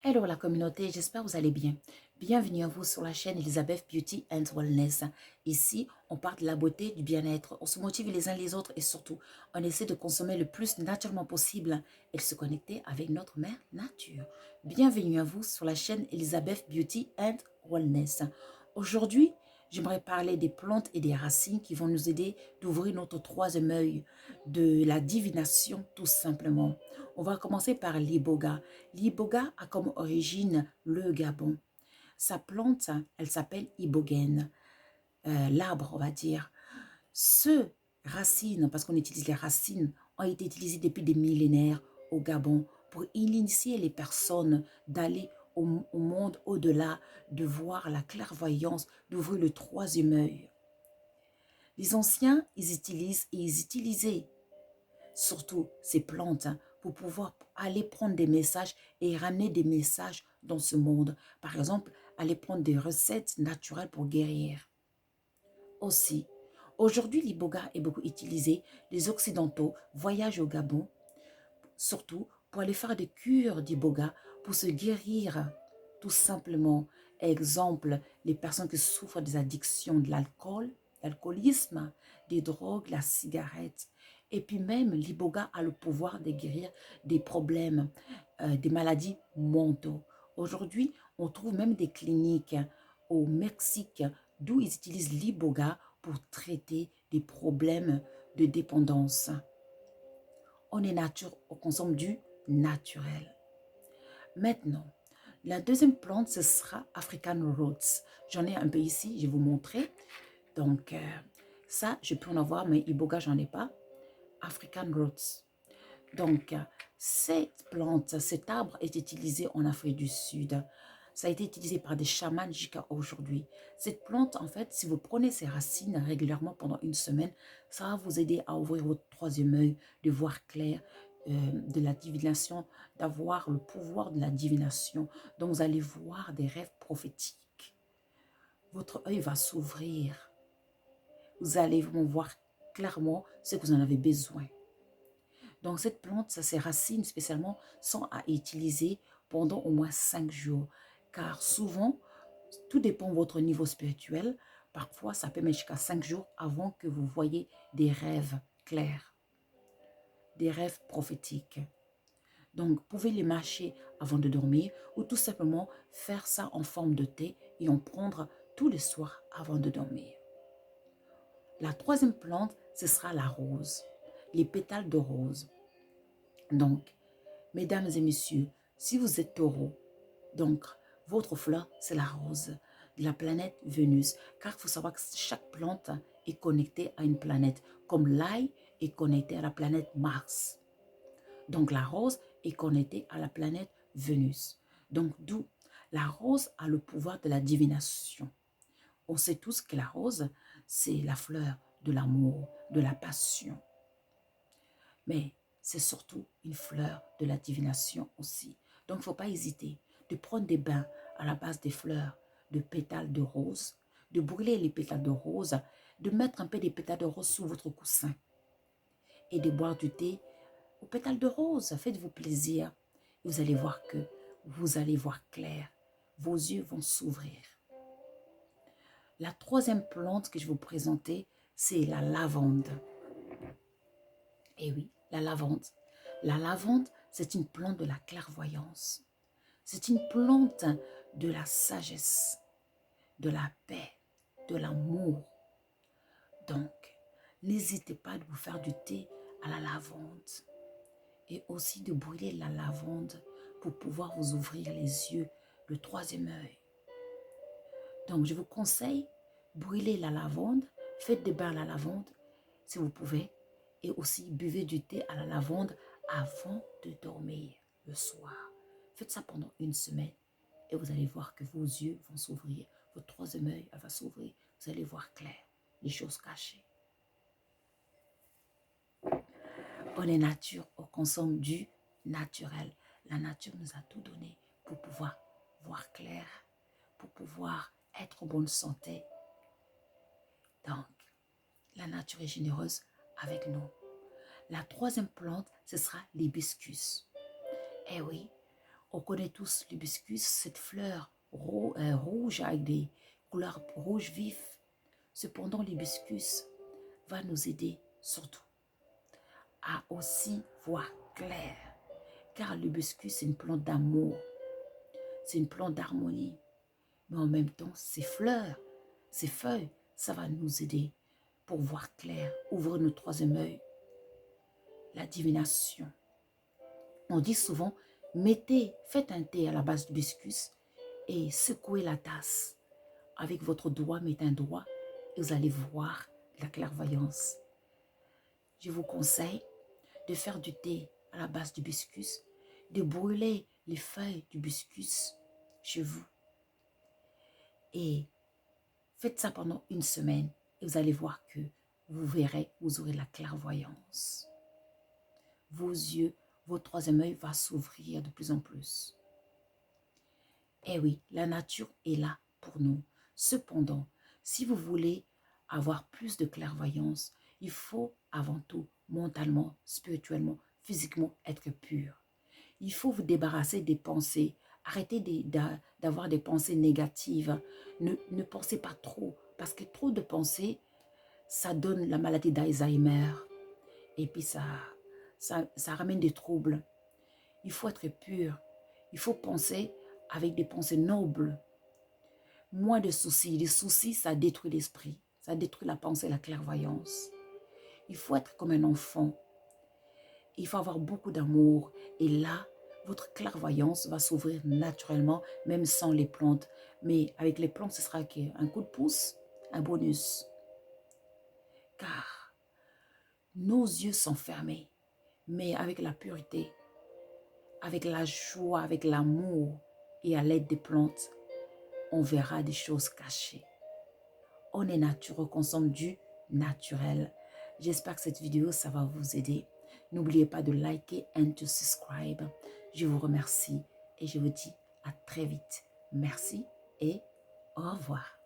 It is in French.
Hello la communauté, j'espère que vous allez bien. Bienvenue à vous sur la chaîne Elizabeth Beauty and Wellness. Ici, on parle de la beauté, du bien-être, on se motive les uns les autres et surtout, on essaie de consommer le plus naturellement possible et de se connecter avec notre mère nature. Bienvenue à vous sur la chaîne Elizabeth Beauty and Wellness. Aujourd'hui, j'aimerais parler des plantes et des racines qui vont nous aider d'ouvrir notre troisième œil, de la divination tout simplement. On va commencer par l'iboga. L'iboga a comme origine le Gabon. Sa plante, elle s'appelle ibogène, l'arbre, on va dire. Ce racine, parce qu'on utilise les racines, ont été utilisées depuis des millénaires au Gabon pour initier les personnes d'aller au monde au-delà, de voir la clairvoyance, d'ouvrir le troisième œil. Les anciens, ils utilisaient surtout ces plantes pour pouvoir aller prendre des messages et ramener des messages dans ce monde. Par exemple, aller prendre des recettes naturelles pour guérir. Aussi, aujourd'hui, l'iboga est beaucoup utilisé. Les Occidentaux voyagent au Gabon, surtout pour aller faire des cures d'iboga, pour se guérir tout simplement. Exemple, les personnes qui souffrent des addictions de l'alcool, l'alcoolisme, des drogues, la cigarette. Et puis même, l'iboga a le pouvoir de guérir des problèmes, des maladies mentaux. Aujourd'hui, on trouve même des cliniques au Mexique d'où ils utilisent l'iboga pour traiter des problèmes de dépendance. On est nature, on consomme du naturel. Maintenant, la deuxième plante, ce sera African Roots. J'en ai un peu ici, je vais vous montrer. Donc, ça, je peux en avoir, mais Iboga, j'en ai pas. African Roots. Donc, cette plante, cet arbre est utilisé en Afrique du Sud. Ça a été utilisé par des chamans jusqu'à aujourd'hui. Cette plante, en fait, si vous prenez ses racines régulièrement pendant une semaine, ça va vous aider à ouvrir votre troisième œil, de voir clair, de la divination, d'avoir le pouvoir de la divination. Donc, vous allez voir des rêves prophétiques. Votre œil va s'ouvrir. Vous allez voir clairement ce que vous en avez besoin. Donc, cette plante, ses racines spécialement, sont à utiliser pendant au moins 5 jours. Car souvent, tout dépend de votre niveau spirituel. Parfois, ça peut mettre jusqu'à 5 jours avant que vous voyez des rêves clairs, des rêves prophétiques. Donc, vous pouvez les mâcher avant de dormir ou tout simplement faire ça en forme de thé et en prendre tous les soirs avant de dormir. La troisième plante, ce sera la rose, les pétales de rose. Donc, mesdames et messieurs, si vous êtes taureau, donc votre fleur, c'est la rose de la planète Vénus. Car il faut savoir que chaque plante est connectée à une planète, comme l'ail est connecté à la planète Mars. Donc la rose est connectée à la planète Vénus. Donc d'où la rose a le pouvoir de la divination. On sait tous que la rose, c'est la fleur de l'amour, de la passion. Mais c'est surtout une fleur de la divination aussi. Donc, il ne faut pas hésiter de prendre des bains à la base des fleurs, de pétales de rose, de brûler les pétales de rose, de mettre un peu des pétales de rose sous votre coussin et de boire du thé aux pétales de rose. Faites-vous plaisir. Vous allez voir que vous allez voir clair. Vos yeux vont s'ouvrir. La troisième plante que je vais vous présenter, c'est la lavande. Eh oui, la lavande. La lavande, c'est une plante de la clairvoyance. C'est une plante de la sagesse, de la paix, de l'amour. Donc, n'hésitez pas de vous faire du thé à la lavande et aussi de brûler la lavande pour pouvoir vous ouvrir les yeux, le troisième œil. Donc, je vous conseille, brûlez la lavande, faites des bains à la lavande si vous pouvez et aussi buvez du thé à la lavande avant de dormir le soir. Faites ça pendant une semaine et vous allez voir que vos yeux vont s'ouvrir, votre troisième œil va s'ouvrir, vous allez voir clair, les choses cachées. On est nature, on consomme du naturel. La nature nous a tout donné pour pouvoir voir clair, pour pouvoir être en bonne santé. Donc, la nature est généreuse avec nous. La troisième plante, ce sera l'hibiscus. Eh oui, On connaît tous l'hibiscus, cette fleur rouge avec des couleurs rouges vifs. Cependant, l'hibiscus va nous aider surtout à aussi voir clair. Car l'hibiscus, c'est une plante d'amour, c'est une plante d'harmonie. Mais en même temps, ses fleurs, ses feuilles, ça va nous aider pour voir clair, ouvrir notre troisième œil, la divination. On dit souvent, faites un thé à la base d'hibiscus et secouez la tasse. Avec votre doigt, mettez un doigt et vous allez voir la clairvoyance. Je vous conseille de faire du thé à la base d'hibiscus, de brûler les feuilles d'hibiscus chez vous. Et faites ça pendant une semaine et vous allez voir que vous verrez, vous aurez la clairvoyance. Vos yeux, votre troisième œil va s'ouvrir de plus en plus. Eh oui, la nature est là pour nous. Cependant, si vous voulez avoir plus de clairvoyance, il faut avant tout mentalement, spirituellement, physiquement être pur. Il faut vous débarrasser des pensées. Arrêtez d'avoir des pensées négatives. Ne pensez pas trop, parce que trop de pensées, ça donne la maladie d'Alzheimer. Et puis ça ramène des troubles. Il faut être pur. Il faut penser avec des pensées nobles. Moins de soucis. Les soucis, ça détruit l'esprit. Ça détruit la pensée, la clairvoyance. Il faut être comme un enfant. Il faut avoir beaucoup d'amour. Et là, votre clairvoyance va s'ouvrir naturellement, même sans les plantes. Mais avec les plantes, ce sera un coup de pouce, un bonus. Car nos yeux sont fermés. Mais avec la pureté, avec la joie, avec l'amour et à l'aide des plantes, on verra des choses cachées. On est naturel, on consomme du naturel. J'espère que cette vidéo, ça va vous aider. N'oubliez pas de liker et de subscribe. Je vous remercie et je vous dis à très vite. Merci et au revoir.